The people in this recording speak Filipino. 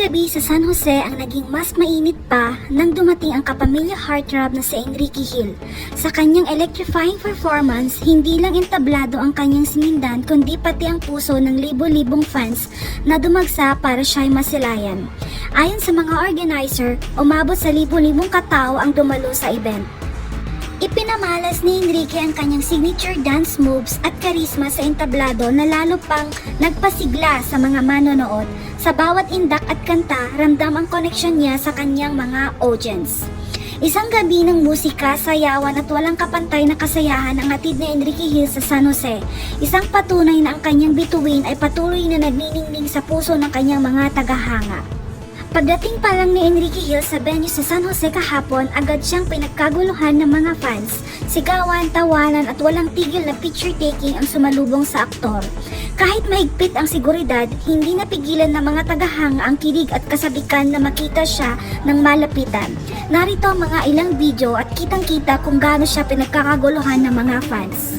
gabi sa San Jose ang naging mas mainit pa nang dumating ang kapamilya heartthrob na si Enrique Hill. Sa kanyang electrifying performance, hindi lang entablado ang kanyang sinindan kundi pati ang puso ng libo-libong fans na dumagsa para siya'y masilayan. Ayon sa mga organizer, umabot sa libo-libong katao ang dumalo sa event. Ipinamalas ni Enrique ang kanyang signature dance moves at karisma sa entablado na lalo pang nagpasigla sa mga manonood. Sa bawat indak at kanta, ramdam ang koneksyon niya sa kanyang mga audience. Isang gabi ng musika, sayawan at walang kapantay na kasayahan ang hatid ni Enrique Hill sa San Jose. Isang patunay na ang kanyang bituin ay patuloy na nagniningning sa puso ng kanyang mga tagahanga. Pagdating pa lang ni Enrique Hill sa venue sa San Jose kahapon, agad siyang pinagkaguluhan ng mga fans. Sigawan, tawanan at walang tigil na picture taking ang sumalubong sa aktor. Kahit mahigpit ang seguridad, hindi napigilan ng mga tagahanga ang kilig at kasabikan na makita siya ng malapitan. Narito ang mga ilang video at kitang-kita kung gaano siya pinagkakaguluhan ng mga fans.